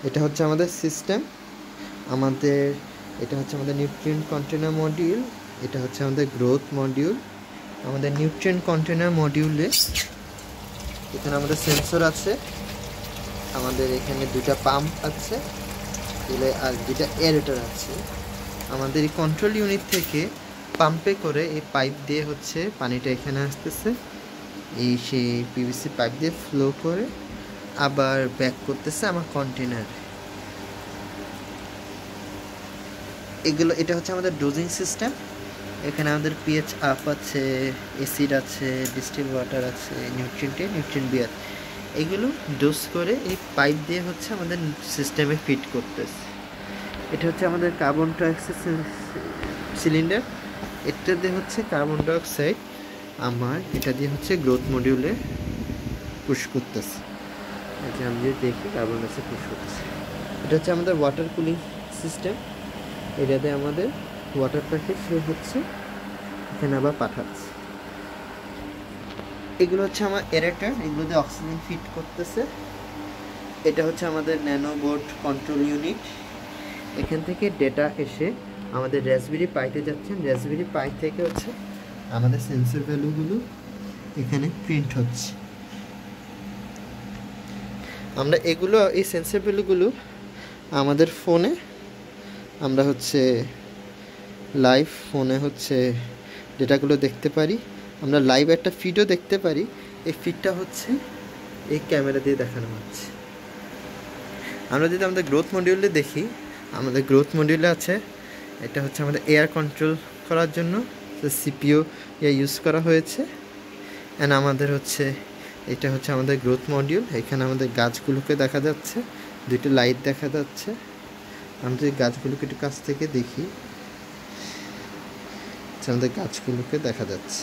এটা হচ্ছে আমাদের সিস্টেম। আমাদের এটা হচ্ছে আমাদের নিউট্রিয়েন্ট কন্টেনার মডিউল, এটা হচ্ছে আমাদের গ্রোথ মডিউল। আমাদের নিউট্রিয়েন্ট কন্টেনার মডিউলে এখানে আমাদের সেন্সর আছে, আমাদের এখানে দুটা পাম্প আছে, আর দুটা এয়ারেটর আছে। আমাদের এই কন্ট্রোল ইউনিট থেকে পাম্পে করে এই পাইপ দিয়ে হচ্ছে পানিটা এখানে আসতেছে, এই সেই পিভিসি পাইপ দিয়ে ফ্লো করে আবার ব্যাক করতেছে আমার কন্টেনার। এগুলো এটা হচ্ছে আমাদের ডোজিং সিস্টেম। এখানে আমাদের পিএইচ আপ আছে, অ্যাসিড আছে, ডিস্টিল ওয়াটার আছে, নিউট্রিয়েন্ট বিয়ার, এগুলো ডোজ করে এই পাইপ দিয়ে হচ্ছে আমাদের সিস্টেমে ফিট করতেছে। এটা হচ্ছে আমাদের কার্বন ডাইঅক্সাইড সিলিন্ডার, এটা দিয়ে হচ্ছে কার্বন ডাইঅক্সাইড আমার এটা দিয়ে হচ্ছে গ্রোথ মডিউলে পুশ করতেছে। এটা আমি যদি দেখি কার্বন ডাইঅক্সাইড পুশ করতেছে। এটা হচ্ছে আমাদের ওয়াটার কুলিং সিস্টেম, এটাতে আমাদের ওয়াটারটাকে সে হচ্ছে এখানে আবার পাঠাচ্ছে। এগুলো হচ্ছে আমার এরেটার, এগুলোতে অক্সিজেন ফিট করতেছে। এটা হচ্ছে আমাদের ন্যানোবোর্ড কন্ট্রোল ইউনিট, এখান থেকে ডেটা এসে আমাদের রাসবেরি পাইতে যাচ্ছেন, রাসবেরি পাই থেকে হচ্ছে আমাদের সেন্সর ভ্যালুগুলো এখানে প্রিন্ট হচ্ছে। আমরা এগুলো এই সেন্সর ভ্যালুগুলো আমাদের ফোনে আমরা হচ্ছে লাইভ ফোনে হচ্ছে ডেটাগুলো দেখতে পারি, আমরা লাইভ একটা ফিডও দেখতে পারি। এই ফিডটা হচ্ছে এই ক্যামেরা দিয়ে দেখানো হচ্ছে। আমরা যদি আমাদের গ্রোথ মডিউলে দেখি, আমাদের গ্রোথ মডিউলে আছে, এটা হচ্ছে আমাদের এয়ার কন্ট্রোল করার জন্য সিপিইউ ইউজ করা হয়েছে। অ্যান্ড আমাদের হচ্ছে এটা হচ্ছে আমাদের গ্রোথ মডিউল, এখানে আমাদের গাছগুলোকে দেখা যাচ্ছে, দুটো লাইট দেখা যাচ্ছে। আমরা যদি গাছগুলোকে একটু কাছ থেকে দেখি, আমাদের গাছগুলোকে দেখা যাচ্ছে।